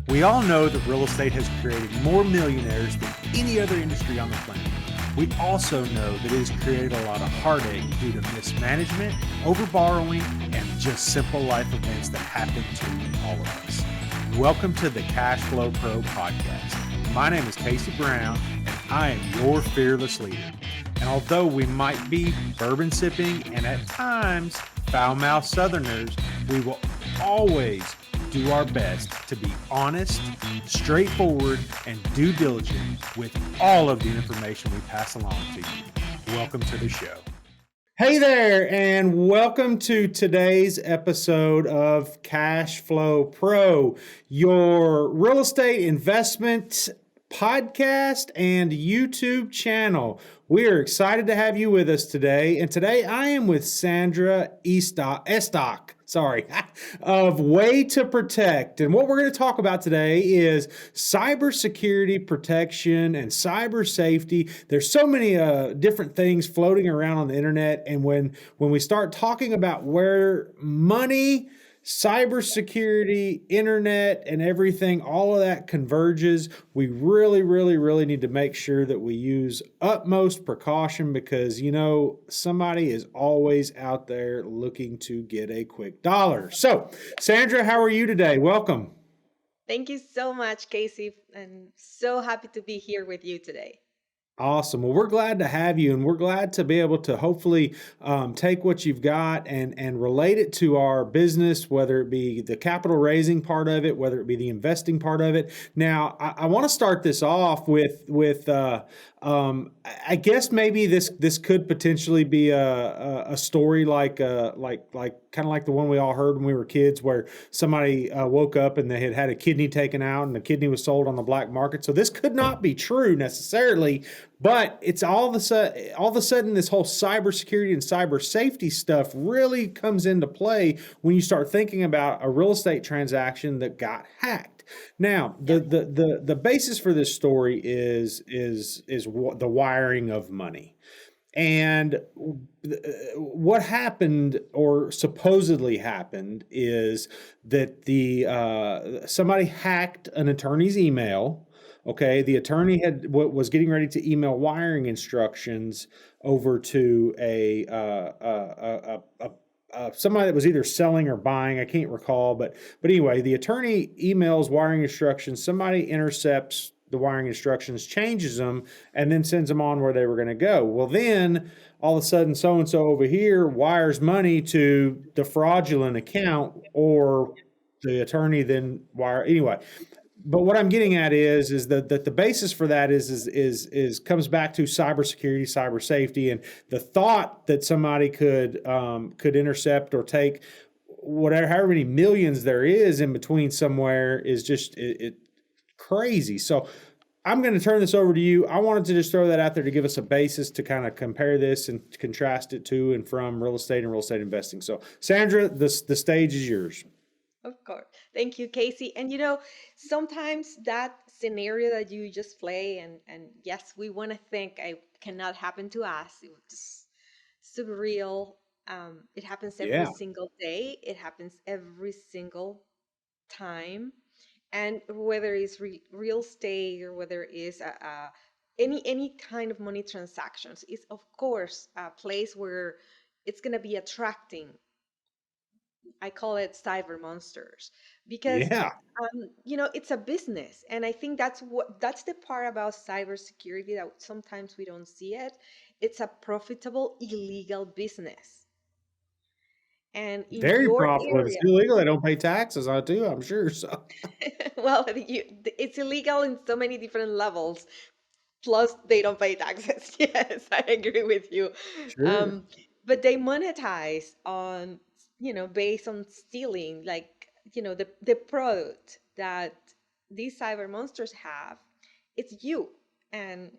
We all know that real estate has created more millionaires than any other industry on the planet. We also know that it has created a lot of heartache due to mismanagement, overborrowing, and just simple life events that happen to all of us. Welcome to the Cash Flow Pro podcast. My name is Casey Brown, and I am your fearless leader. And although we might be bourbon sipping and at times foul-mouthed Southerners, we will always do our best to be honest, straightforward, and due diligent with all of the information we pass along to you. Welcome to the show. Hey there, and welcome to today's episode of Cash Flow Pro, your real estate investment podcast and YouTube channel. We are excited to have you with us today. And today I am with Sandra Estok, of Way to Protect. And what we're going to talk about today is cybersecurity protection and cyber safety. There's so many different things floating around on the internet. And when we start talking about where money, cybersecurity, internet, and everything, all of that converges, we really need to make sure that we use utmost precaution because, somebody is always out there looking to get a quick dollar. So, Sandra, how are you today? Welcome. Thank you so much, Casey. I'm so happy to be here with you today. Awesome. Well, we're glad to have you, and we're glad to be able to hopefully take what you've got and relate it to our business, whether it be the capital raising part of it, whether it be the investing part of it. Now, I want to start this off with I guess maybe this could potentially be a story like kind of like the one we all heard when we were kids, where somebody woke up and they had had a kidney taken out and the kidney was sold on the black market. So this could not be true necessarily, but it's all of a sudden this whole cybersecurity and cyber safety stuff really comes into play when you start thinking about a real estate transaction that got hacked. Now, the basis for this story is the wiring of money. And what happened, or supposedly happened, is that somebody hacked an attorney's email. Okay, the attorney was getting ready to email wiring instructions over to somebody that was either selling or buying. I can't recall, but anyway, the attorney emails wiring instructions. Somebody intercepts the wiring instructions, changes them, and then sends them on where they were going to go. Well, then all of a sudden, so-and-so over here wires money to the fraudulent account, or the attorney then anyway. But what I'm getting at is that the basis for that is comes back to cybersecurity, cyber safety, and the thought that somebody could intercept or take however many millions there is in between somewhere is just crazy. So I'm going to turn this over to you. I wanted to just throw that out there to give us a basis to kind of compare this and contrast it to and from real estate and real estate investing. So Sandra, the stage is yours. Of course. Thank you, Casey. And sometimes that scenario that you just play, and yes, we want to think it cannot happen to us. It was just surreal. It happens every single day. It happens every single time. And whether it's real estate or whether it's any kind of money transactions, is of course a place where it's going to be attracting. I call it cybermonsters because it's a business, and I think that's the part about cybersecurity that sometimes we don't see it. It's a profitable illegal business, and in Very your profitable. If it's area, illegal, they don't pay taxes on it too, I'm sure. So well, it's illegal in so many different levels. Plus, they don't pay taxes. Yes, I agree with you. sure. But they monetize on, based on stealing, like, the product that these cyber monsters have. It's you and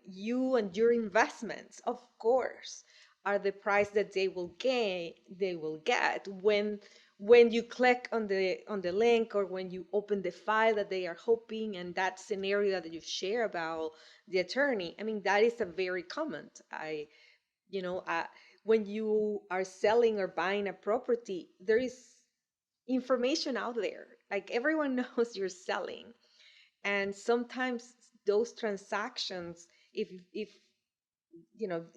your investments, of course, are the price that they will get when you click on the link, or when you open the file that they are hoping, and that scenario that you share about the attorney. I mean, that is a very common. When you are selling or buying a property, there is information out there. Like, everyone knows you're selling. And sometimes those transactions, if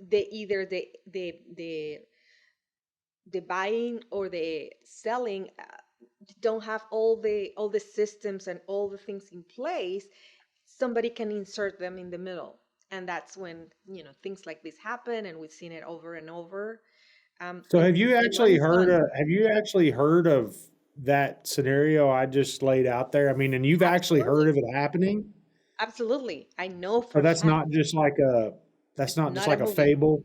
they either the buying or the selling don't have all the systems and all the things in place, somebody can insert them in the middle, and that's when things like this happen, and we've seen it over and over. So And the money's gone. have you actually heard of that scenario I just laid out there? I mean, and you've actually heard Absolutely. of it happening? Absolutely, I know So for a fact. that's It's not just not a like a movie. fable?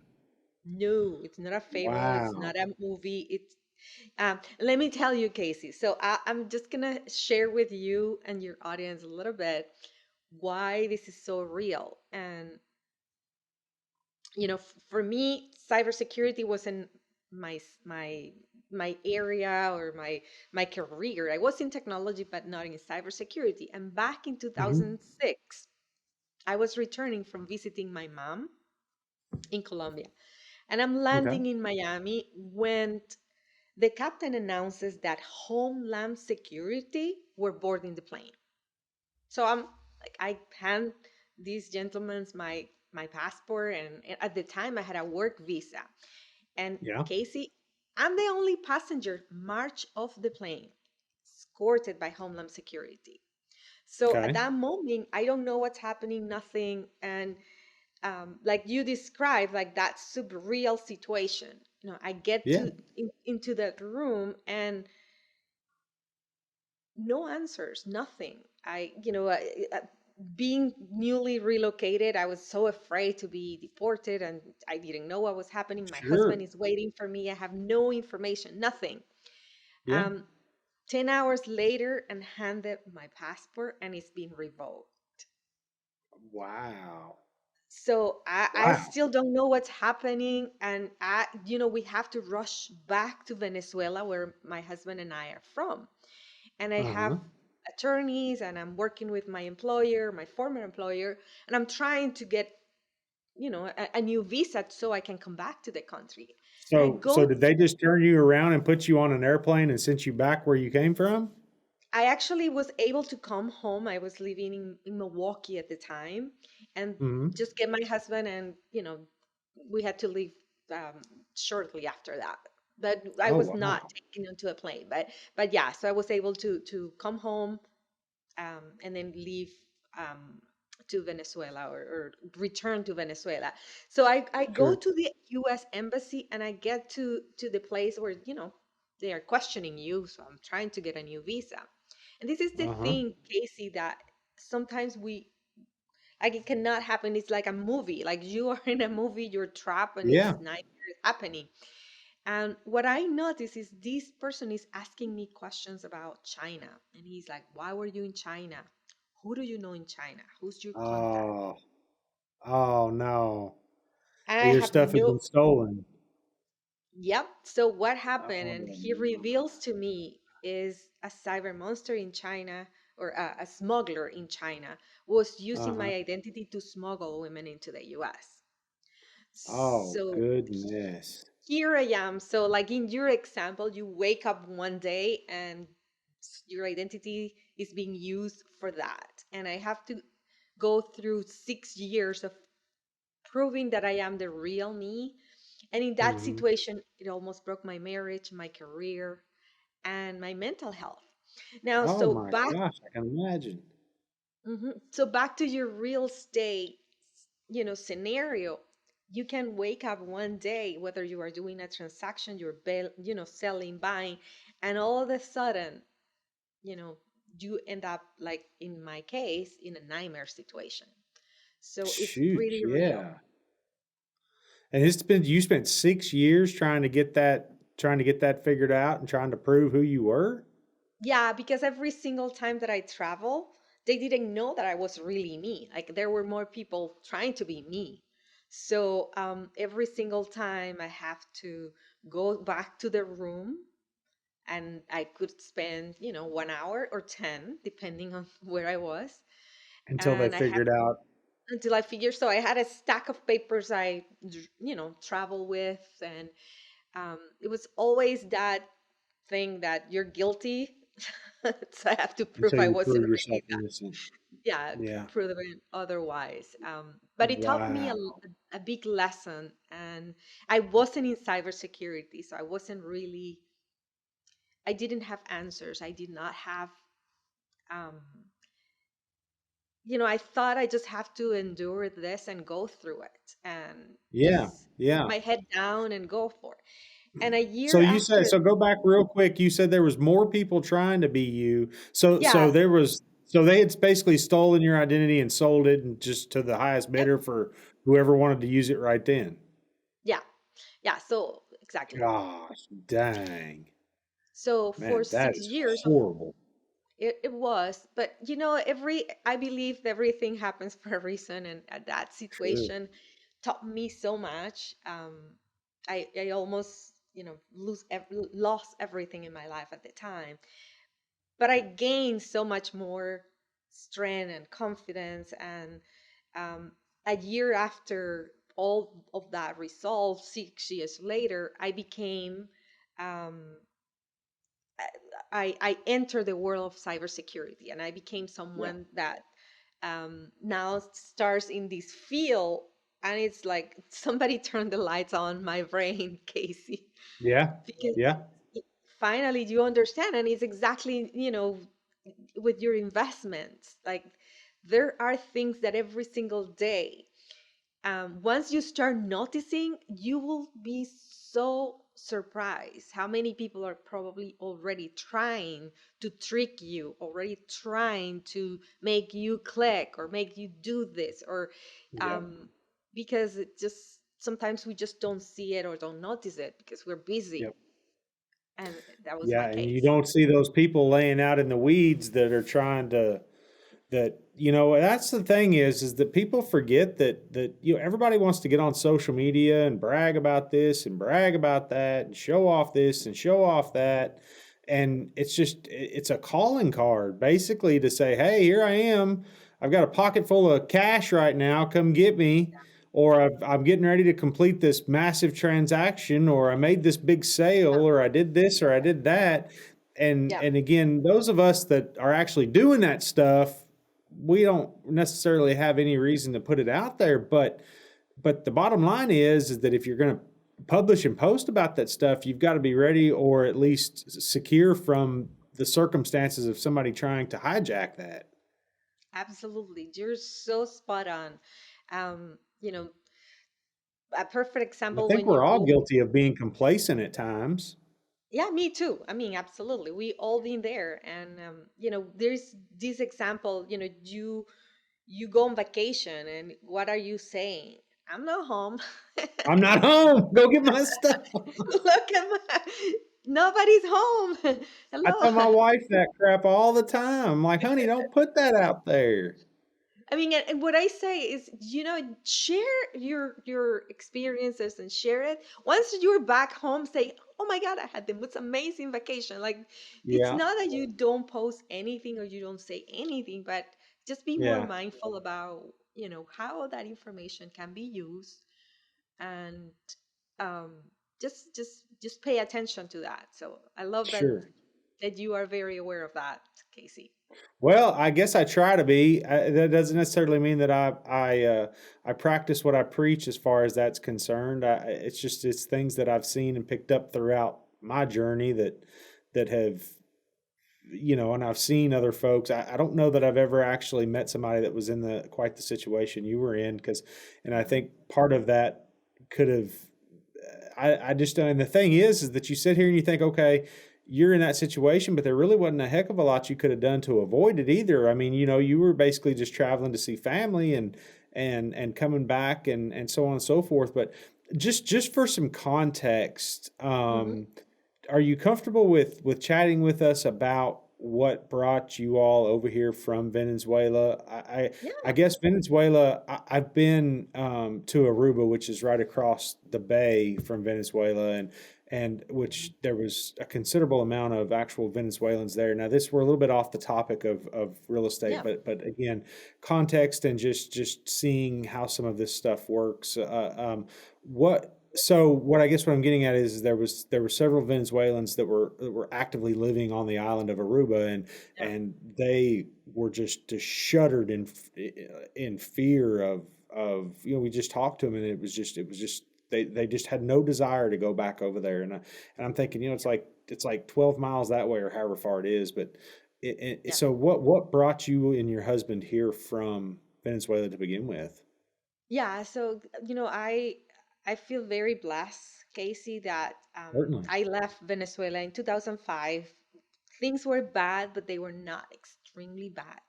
No, it's not a fable. It's Wow. not a movie. It's let me tell you, Casey. So I'm just gonna share with you and your audience a little bit why this is so real. And for me, cybersecurity wasn't my area or my career. I was in technology, but not in cybersecurity. And back in Mhm. 2006, I was returning from visiting my mom in Colombia, and I'm Okay. landing in Miami when the captain announces that Homeland Security were boarding the plane. So I'm like, I hand these gentlemen my passport, and at the time I had a work visa. And Yeah. Casey, I'm the only passenger march off the plane, escorted by Homeland Security. So at Okay. that moment, I don't know what's happening, nothing, and like you described, like that surreal situation. I get Yeah. into that room and no answers, nothing. Being newly relocated, I was so afraid to be deported, and I didn't know what was happening. My husband Sure. is waiting for me. I have no information, nothing. Yeah. Um, 10 hours later, and handed my passport, and it's been revoked. Wow. So I Wow. still don't know what's happening, and we have to rush back to Venezuela, where my husband and I are from. And I have Uh-huh. attorneys, and I'm working with my employer, my former employer, and I'm trying to get a new visa so I can come back to the country. And I So go did they just turn you around and put you on an airplane and sent you back where you came from? I actually was able to come home. I was living in Milwaukee at the time, and Mhm. just get my husband, and we had to leave shortly after that. But I Oh, was not wow. taken onto a plane. But yeah, so I was able to come home, and then leave um, to Venezuela, or return to Venezuela. So I go Sure. to the U.S. embassy, and I get to the place where they are questioning you. So I'm trying to get a new visa, and this is the Uh-huh. thing, Casey, that sometimes like it cannot happen. It's like a movie. Like you are in a movie, you're trapped, and it's Yeah. nightmares happening. And what I notice is this person is asking me questions about China. And he's like, why were you in China? Who do you know in China? Who's your contact? Oh. Oh, no. And I Your have stuff has no, been stolen. yep. So what happened? Oh, And he no. reveals to me is a cyber monster in China, or a smuggler in China was using Uh-huh. my identity to smuggle women into the US. Oh, So goodness. here I am. So, like in your example, you wake up one day and your identity is being used for that. And I have to go through 6 years of proving that I am the real me. And in that Mhm. situation, it almost broke my marriage, my career, and my mental health. Now, Oh so my back, gosh, I can imagine. back to your real estate, scenario. You can wake up one day, whether you are doing a transaction, you're selling, buying, and all of a sudden, you know you end up, like in my case, in a nightmare situation. So it's Shoot, pretty real. yeah. And you spent 6 years trying to get that figured out and trying to prove who you were? Yeah, because every single time that I travel, they didn't know that I was really me. Like there were more people trying to be me. So every single time I have to go back to the room, and I could spend 1 hour or 10, depending on where I was. Until they And I have figured out. until I figured. So I had a stack of papers I travel with, and it was always that thing that you're guilty So I have to prove until I you wasn't prove yourself really that. innocent. Yeah, Yeah. proven otherwise. But it taught me Wow. a big lesson, and I wasn't in cybersecurity, so I wasn't really. I didn't have answers. I did not have. Um, I thought I just have to endure this and go through it, and Yeah. just put Yeah. my head down and go for it. And a So year you said, after, so go back real quick. You said there was more people trying to be you. So yeah, there was, so they had basically stolen your identity and sold it and just to the highest yep, bidder for whoever wanted to use it right then. yeah, yeah. So exactly. Gosh, dang. So for Man, that six is years, horrible. it was, but I believe everything happens for a reason, and that Sure. situation taught me so much. I almost, lost everything in my life at the time, but I gained so much more strength and confidence. And um, a year after all of that resolved, 6 years later, I became. Um, I entered the world of cybersecurity, and I became Yeah. someone that now starts in this field. And it's like somebody turned the lights on my brain, Casey, Yeah. because Yeah. finally you understand. And it's exactly, with your investments, like there are things that every single day, once you start noticing, you will be so surprised how many people are probably already trying to trick you, already trying to make you click or make you do this, or Yep. um, because it just sometimes we just don't see it or don't notice it because we're busy. Yep. And that was my Yeah. And you case. don't see those people laying out in the weeds that are trying to, that that's the thing is that people forget that everybody wants to get on social media and brag about this and brag about that and show off this and show off that, and it's a calling card basically to say, hey, here I am, I've got a pocket full of cash right now, come get me, or I'm getting ready to complete this massive transaction, or I made this big sale, Yeah. or I did this or I did that. and Yeah. and again, those of us that are actually doing that stuff, we don't necessarily have any reason to put it out there, but the bottom line is that if you're going to publish and post about that stuff, you've got to be ready or at least secure from the circumstances of somebody trying to hijack that. Absolutely. You're so spot on. Um, you know, a perfect I example think when you we're all go. guilty of being complacent at times. Yeah, me too. I mean, absolutely. We all been there. And there's this example, you go on vacation and what are you saying? I'm not home. I'm not home, go get my stuff. Look at my nobody's home. I Hello. tell my wife that crap all the time. I'm like, honey, don't put that out there. I mean, and what I say is, share your experiences and share it. Once you're back home, say, "Oh my God, I had the most amazing vacation." Like, it's Yeah. not that you don't post anything or you don't say anything, but just be more Yeah. mindful about, how that information can be used, and um, just pay attention to that. So I love Sure. that you are very aware of that, Casey. Well, I guess I try to be. That doesn't necessarily mean that I practice what I preach as far as that's concerned. It's things that I've seen and picked up throughout my journey that have, and I've seen other folks. I don't know that I've ever actually met somebody that was in the quite the situation you were in, and I Mhm. think part of that could have. I just, and the thing is that you sit here and you think, okay, you're in that situation, but there really wasn't a heck of a lot you could have done to avoid it either. I mean, you were basically just traveling to see family and coming back and so on and so forth. But just for some context, Mhm. are you comfortable with chatting with us about what brought you all over here from Venezuela? I Yeah. guess Venezuela. I've been to Aruba, which is right across the bay from Venezuela, and which there was a considerable amount of actual Venezuelans there. Now, this we're a little bit off the topic of real estate, Yeah. but again, context and just seeing how some of this stuff works. What So what I guess what I'm getting at is there were several Venezuelans that were actively living on the island of Aruba, Yeah. and they were just shuddered in fear of we just talked to them, and it was just they just had no desire to go back over there, and I'm thinking, it's like 12 miles that way or however far it is, but Yeah. so what brought you and your husband here from Venezuela to begin with? Yeah, so I feel very blessed, Casey, that Certainly. I left Venezuela in 2005. Things were bad, but they were not extremely bad.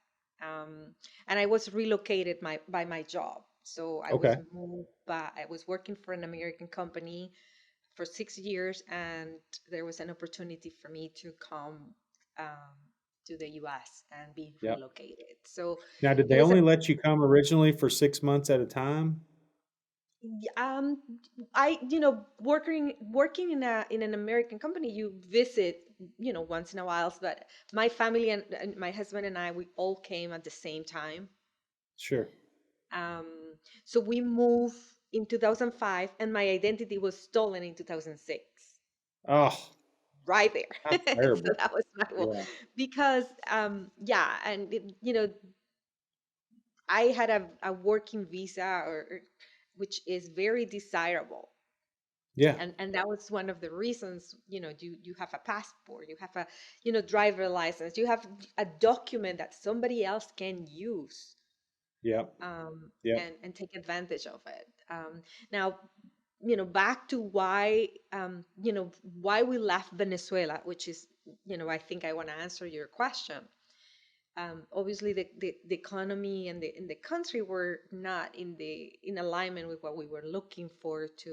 And I was relocated by my job. So I was Okay. moved by, I was working for an American company for 6 years, and there was an opportunity for me to come um, to the US and be Yep. relocated. So Now, did it they was a only let you come originally for 6 months at a time? I working in an American company, you visit once in a while, but my family and my husband and I, we all came at the same time. Sure. um so we moved in 2005, and my identity was stolen in 2006, Oh, right there. that's So terrible. that was my well, Yeah. because yeah, and I had a working visa, which is very desirable, Yeah. and that was one of the reasons. You have a passport, you have a driver license, you have a document that somebody else can use, Yep. Yep. and take advantage of it. Now, back to why we left Venezuela, which is, I think I want to answer your question. Obviously, the economy and the country were not in alignment with what we were looking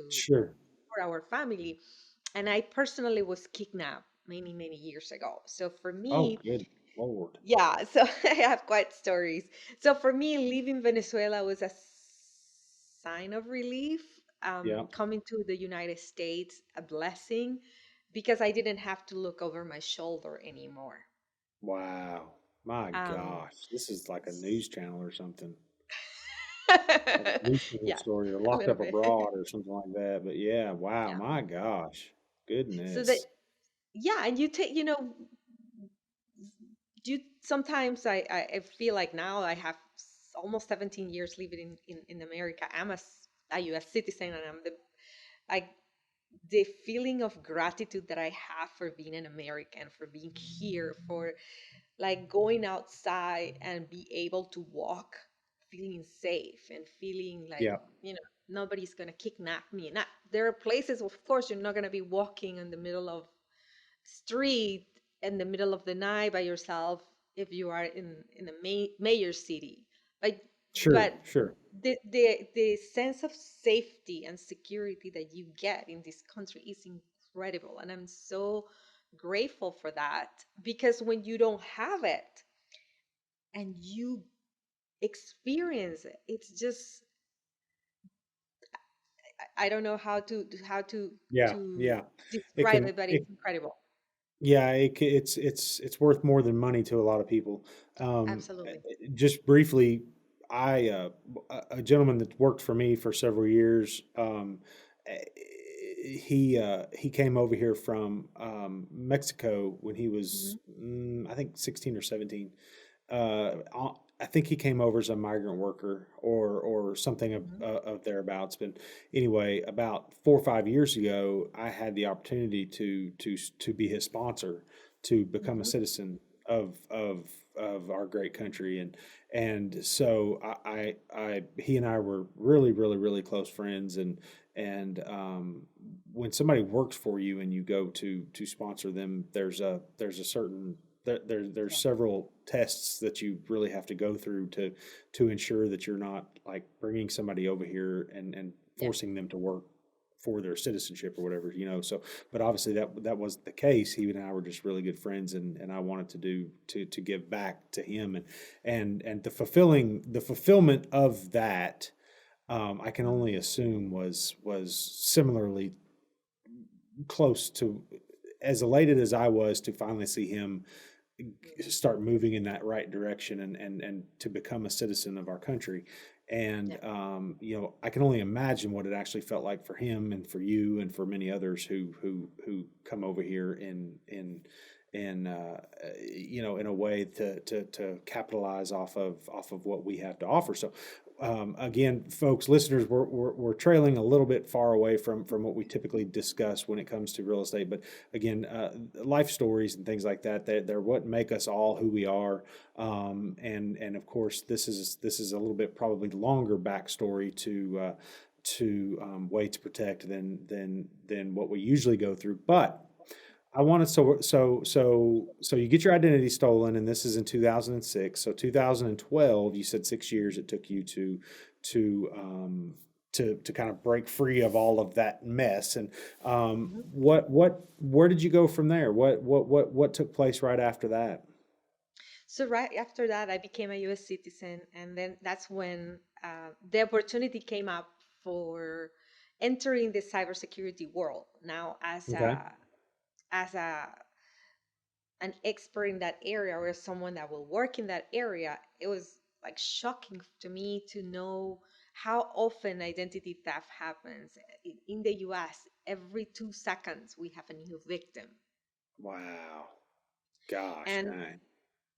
Sure. for our family. And I personally was kidnapped many years ago. So for Oh, me, good Lord. yeah, so I have quite stories. So for me, leaving Venezuela was a sign of relief. Yep. Coming to the United States, a blessing, because I didn't have to look over my shoulder anymore. Wow. My Um, gosh. This is like a news channel or something. Like a news channel yeah, story or a locked little up bit. abroad or something like that. But yeah, wow. Yeah. My gosh. So that, Goodness. yeah, and you take, do sometimes I feel like now I have almost 17 years living in America. I'm a US citizen, and I the feeling of gratitude that I have for being an American, for being here, for like going outside and be able to walk, feeling safe and feeling like, Yep. nobody's gonna kidnap me. Not There are places, of course, you're not gonna be walking in the middle of street in the middle of the night by yourself if you are in a major city, but Sure. but Sure. the sense of safety and security that you get in this country is incredible, and I'm so grateful for that, because when you don't have it and you experience it, it's just, I don't know Yeah. to Yeah. It describe can, it, but it, it's incredible. yeah, it's worth more than money to a lot of people. Absolutely. Just briefly, I a gentleman that worked for me for several years. Eh, he came over here from Mexico when he Hmm. was I think 16 or 17. I think he came over as a migrant worker or something Hmm. of thereabouts. But anyway, about 4 or 5 years ago, I had the opportunity to be his sponsor to become a Hmm. citizen of our great country, and so he and I were really close friends, and when somebody works for you and you go to sponsor them, there's a certain there's Yeah. several tests that you really have to go through to ensure that you're not like bringing somebody over here and Yeah. forcing them to work for their citizenship or whatever, so but obviously that wasn't the case. He and I were just really good friends, and I wanted to give back to him, and the fulfillment of that, I can Mhm. only assume was similarly close to as elated as I was to finally see him Mhm. start moving in that right direction and to become a citizen of our country. And Yeah. I can only imagine what it actually felt like for him and for you and for many others who come over here in a way to capitalize off of what we have to offer. So again, folks, listeners, we're trailing a little bit far away from what we typically discuss when it comes to real estate. But again, life stories and things like that, they're what make us all who we are. And of course, this is a little bit probably longer backstory to way to protect than what we usually go through. But I wanted so you get your identity stolen, and this is in 2006. So 2012, you said 6 years it took you to to kind of break free of all of that mess. And Mhm. where did you go from there? What took place right after that? So right after that, I became a U.S. citizen, and then that's when the opportunity came up for entering the cybersecurity world. Now, Okay. as a an expert in that area or someone that will work in that area, it was like shocking to me to know how often identity theft happens in the US. Every 2 seconds, we have a new victim. Wow. Gosh, And dang.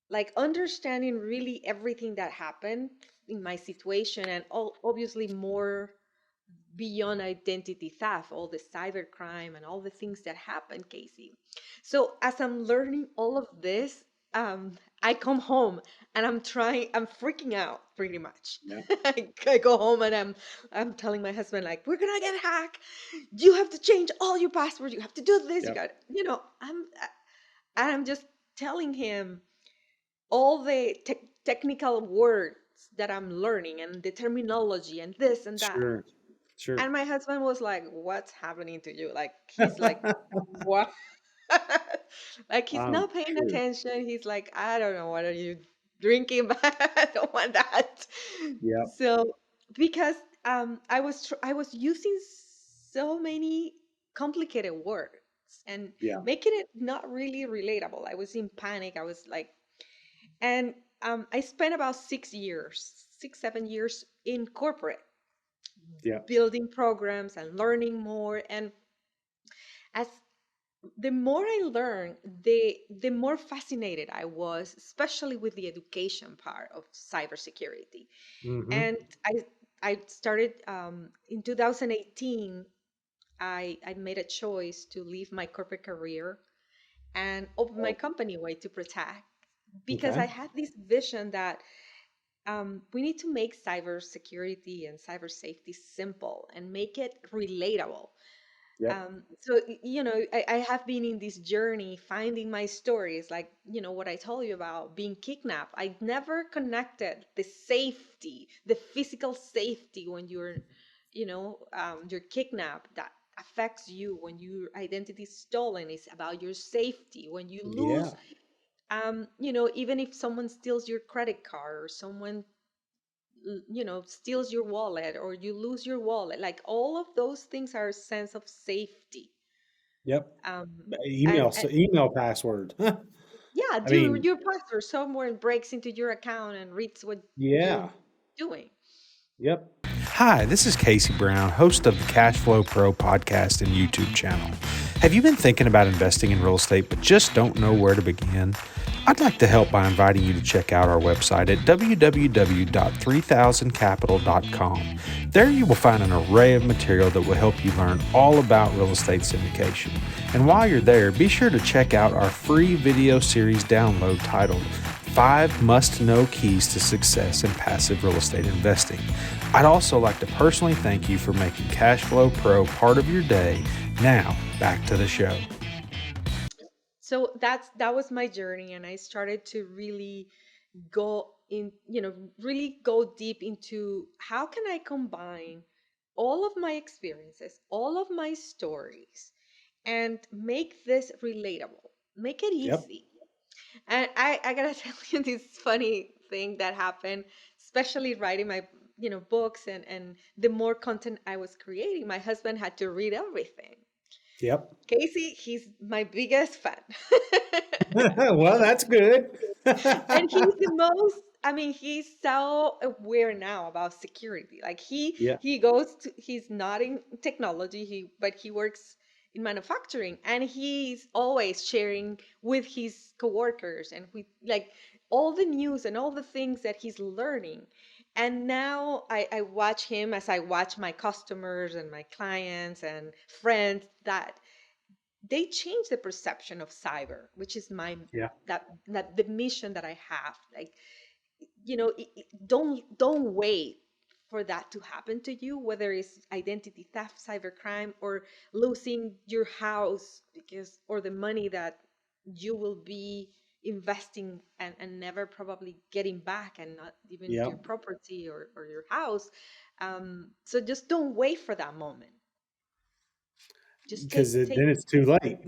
like understanding really everything that happened in my situation, and all obviously more beyond identity theft, all the cybercrime and all the things that happen, Casey. So as I'm learning all of this, I come home and I'm freaking out pretty much. Yeah. I go home and I'm telling my husband, like, we're gonna get hacked. You have to change all your passwords. You have to do this. You Yep. got, and I'm just telling him all the technical words that I'm learning and the terminology and this and that. Sure. Sure. And my husband was like, "What's happening to you?" Like he's like, "What?" Like he's I'm not paying sure. attention. He's like, "I don't know what are you drinking, but I don't want that." Yep. So because I was using so many complicated words and Yeah. making it not really relatable. I was in panic. I was like, and I spent about 6 years, 6, 7 years in corporate Yep. building programs and learning more. And as the more I learned, the more fascinated I was, especially with the education part of cybersecurity. Mm-hmm. And I started in 2018. I made a choice to leave my corporate career and open my Oh, company way to protect, because okay. I had this vision that we need to make cybersecurity and cyber safety simple and make it relatable. Yep. I have been in this journey finding my stories, like, what I told you about being kidnapped. I never connected the safety, the physical safety when you're kidnapped, that affects you when your identity is stolen. Is about your safety when you Yeah. lose, even if someone steals your credit card or someone steals your wallet or you lose your wallet, like all of those things are a sense of safety. Yep. um Email, and so email password. yeah, I do mean, your password, someone breaks into your account and reads what you're yeah. doing. Yep. Hi, this is Casey Brown, host of the Cash Flow Pro podcast and YouTube channel. Have you been thinking about investing in real estate but just don't know where to begin? I'd like to help by inviting you to check out our website at www.3000capital.com. There you will find an array of material that will help you learn all about real estate syndication. And while you're there, be sure to check out our free video series download titled 5 Must-Know Keys to Success in Passive Real Estate Investing. I'd also like to personally thank you for making Cashflow Pro part of your day. Now, back to the show. So that was my journey, and I started to really go in, really go deep into how can I combine all of my experiences, all of my stories, and make this relatable, make it Yep. easy. And I gotta tell you this funny thing that happened, especially writing my books, and the more content I was creating, my husband had to read everything. Yep. Casey, he's my biggest fan. Well, that's good. And he's the most I mean, he's so aware now about security. Like Yeah. he goes to he's not in technology, but he works in manufacturing, and he's always sharing with his coworkers and with like all the news and all the things that he's learning. And now I watch him as I watch my customers and my clients and friends that they change the perception of cyber, which is my Yeah. that the mission that I have. Like, don't wait for that to happen to you, whether it's identity theft, cybercrime, or losing your house because or the money that you will be investing and never probably getting back, and not even Yeah. your property or your house. So just don't wait for that moment. Just Because take then it's too late.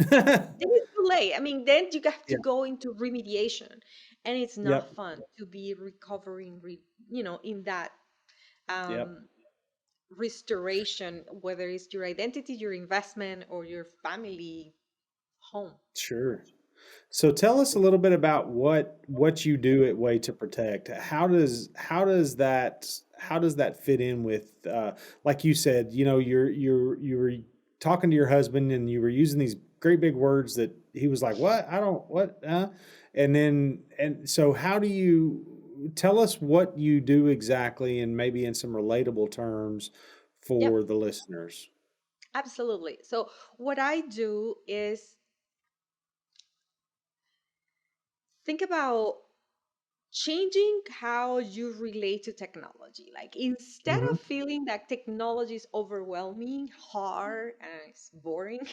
then it's too late. I mean, then you have to Yeah. go into remediation, and it's not Yep. fun to be recovering, in that Yep. um, restoration, whether it's your identity, your investment, or your family home. Sure. So tell us a little bit about what you do at Way to Protect. How does that fit in with like you said, you were talking to your husband and you were using these great big words that he was like, "What? I don't what?" And so how do you tell us what you do exactly and maybe in some relatable terms Yep, for the listeners? absolutely. So what I do is think about changing how you relate to technology. Like instead Hmm. of feeling that technology is overwhelming, hard, and it's boring,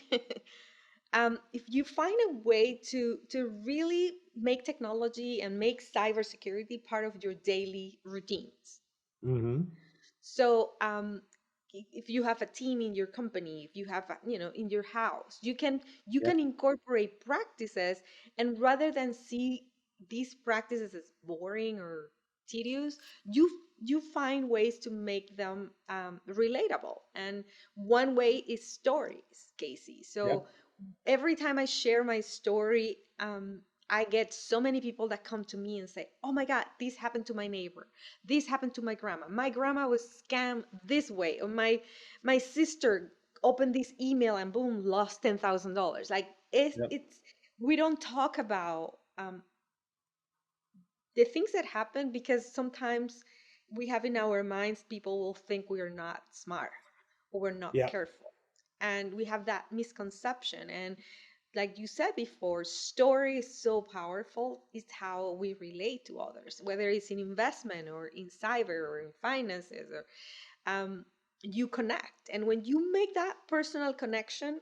if you find a way to really make technology and make cybersecurity part of your daily routines. Hmm. So if you have a team in your company, if you have in your house, you can incorporate practices, and rather than see these practices as boring or tedious, you find ways to make them relatable. And one way is stories, Casey. Yeah. So every time I share my story, I get so many people that come to me and say, "Oh my God, this happened to my neighbor. This happened to my grandma. My grandma was scammed this way, or my sister opened this email and boom, lost $10,000." Like Yeah. it's we don't talk about the things that happen because sometimes we have in our minds people will think we are not smart or we're not Yeah. careful, and we have that misconception. And like you said before, story is so powerful. It's how we relate to others, whether it's in investment or in cyber or in finances, or um, you connect. And when you make that personal connection,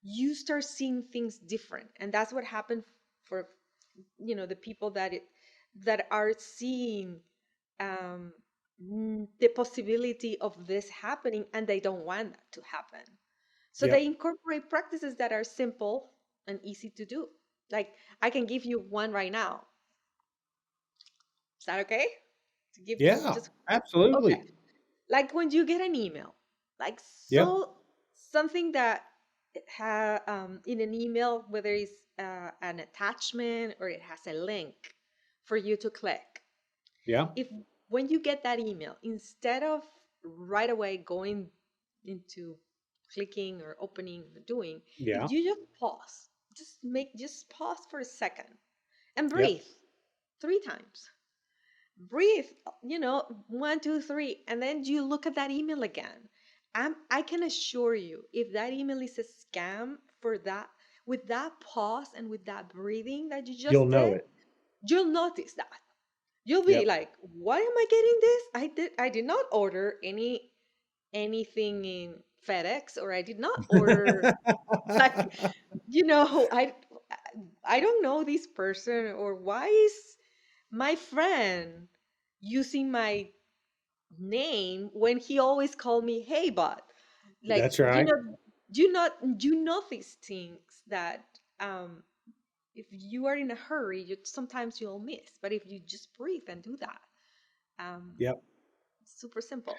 you start seeing things different. And that's what happened for the people that are seeing um, the possibility of this happening, and they don't want that to happen. So Yeah. they incorporate practices that are simple and easy to do. Like I can give you one right now. Is that okay? To give you Yeah. just okay. Absolutely. Like when you get an email, like Yep. something that in an email, whether it's an attachment or it has a link for you to click. Yeah. If when you get that email, instead of right away going into clicking or opening or doing, if Yeah. you just pause, just pause for a second and Yep. breathe 3 times. Breathe, 1, 2, 3, and then you look at that email again. I can assure you, if that email is a scam, for that, with that pause and with that breathing that you You'll just know did, it. you'll notice that. You'll be Yep. like, why am I getting this? I did not order anything in FedEx, or I did not order like I don't know this person, or why is my friend using my name when he always called me hey bud. Like, That's right. do you know these things that um if you are in a hurry, sometimes you'll miss, but if you just breathe and do that, um Yep. super simple.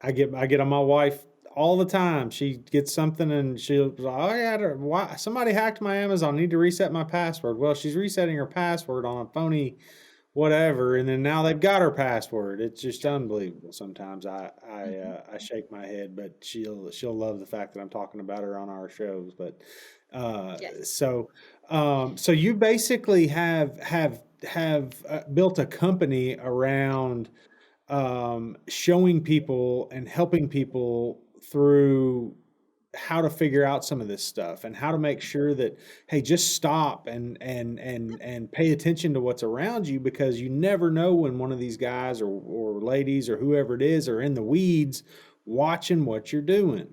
I get on my wife all the time. She gets something and she'll be like, "Oh yeah, why somebody hacked my Amazon. I need to reset my password." Well, she's resetting her password on a phony whatever, and then now they've got her password. It's just unbelievable. Sometimes I shake my head, but she'll love the fact that I'm talking about her on our shows. But uh, Yes. so so you basically have built a company around showing people and helping people through how to figure out some of this stuff and how to make sure that, hey, just stop and pay attention to what's around you, because you never know when one of these guys or ladies or whoever it is are in the weeds watching what you're doing.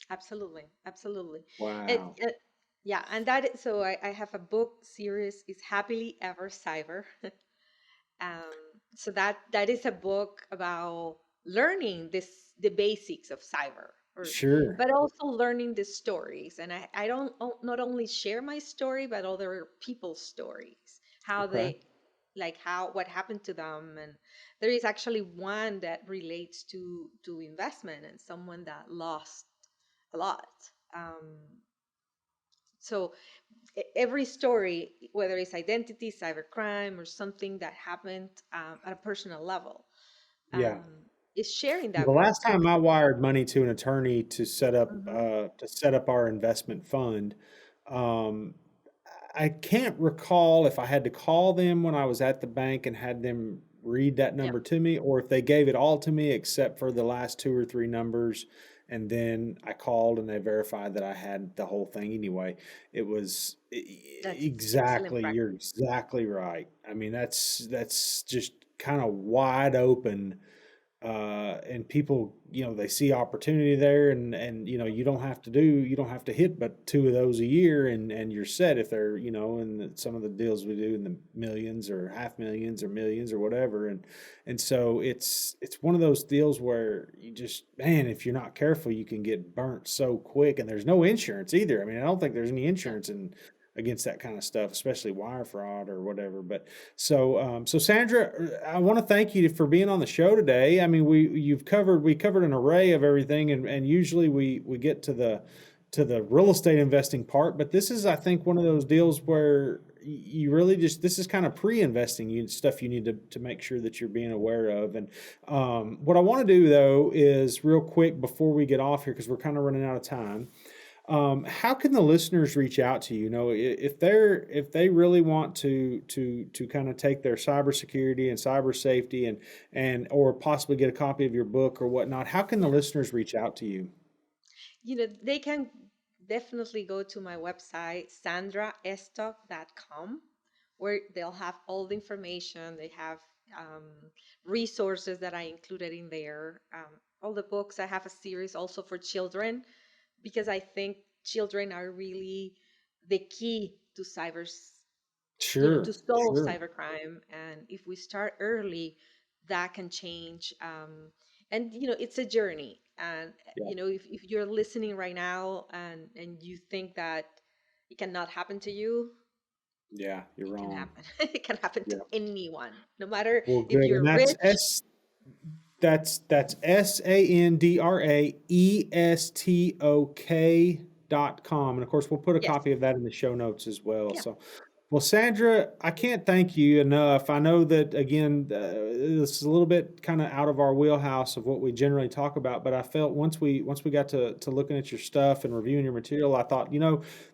Absolutely, absolutely. Wow. Yeah, and so I have a book series is Happily Ever Cyber. um, so that is a book about learning the basics of cyber, Sure. but also learning the stories. And I don't not only share my story, but other people's stories, how Okay. they like how what happened to them. And there is actually one that relates to investment and someone that lost a lot. Um, so every story, whether it's identity, cybercrime, or something that happened at a personal level, Yeah. um, is sharing The that last so time I people. wired money to an attorney Mhm. to set up our investment fund, um, I can't recall if I had to call them when I was at the bank and had them read that Yeah, number to me, or if they gave it all to me except for the last two or three numbers, and then I called and they verified that I had the whole thing anyway. It was that's excellent exactly, you're practice. exactly right. I mean, that's just kind of wide open, and people, they see opportunity there, and you don't have to hit but two of those a year, and you're set if they're, some of the deals we do in the millions or half millions or millions or whatever, and so it's one of those deals where you just, man, if you're not careful, you can get burnt so quick, and there's no insurance either. I mean, I don't think there's any Yeah. insurance against that kind of stuff, especially wire fraud or whatever. But so Sandra, I want to thank you for being on the show today. I mean, we covered an array of everything, and usually we get to the real estate investing part, but this is, I think, one of those deals where you really just, this is kind of pre-investing stuff you need to make sure that you're being aware of. And what I want to do though is real quick before we get off here, because we're kind of running out of time. How can the listeners reach out to you? You know, if they really want to kind of take their cybersecurity and cyber safety and or possibly get a copy of your book or whatnot, how can the Yeah. listeners reach out to you? They can definitely go to my website, sandraestok.com, where they'll have all the information. They have um, resources that I included in there. All the books. I have a series also for children, because I think children are really the key to to Sure, solve sure. cybercrime. And if we start early, that can change. And it's a journey. And Yeah, if you're listening right now and you think that it cannot happen to you, yeah, you're it can wrong. happen. It can happen to Yeah. anyone, no matter Well, if good. And you're that's rich. that's SandreEstok.com. And of course, we'll put a Yes. copy of that in the show notes as well. Yeah. So, well, Sandra, I can't thank you enough. I know that, again, this is a little bit kind of out of our wheelhouse of what we generally talk about, but I felt once we got to looking at your stuff and reviewing your material, I thought,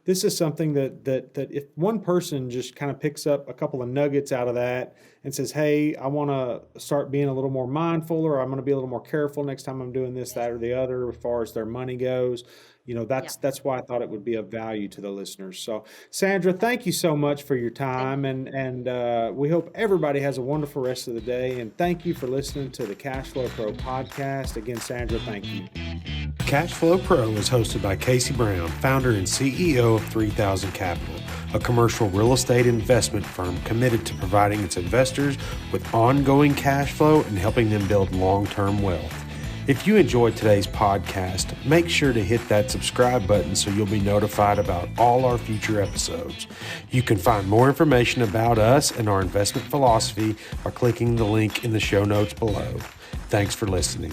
this is something that if one person just kind of picks up a couple of nuggets out of that and says, hey, I want to start being a little more mindful, or I'm going to be a little more careful next time I'm doing this, Yes. that, or the other as far as their money goes. Yeah. That's why I thought it would be of value to the listeners. So, Sandra, thank you so much for your Thank time, you. and we hope everybody has a wonderful rest of the day. And thank you for listening to the Cashflow Pro podcast. Again, Sandra, thank you. Cashflow Pro is hosted by Casey Brown, founder and CEO of 3000 Capital, a commercial real estate investment firm committed to providing its investors with ongoing cash flow and helping them build long-term wealth. If you enjoyed today's podcast, make sure to hit that subscribe button so you'll be notified about all our future episodes. You can find more information about us and our investment philosophy by clicking the link in the show notes below. Thanks for listening.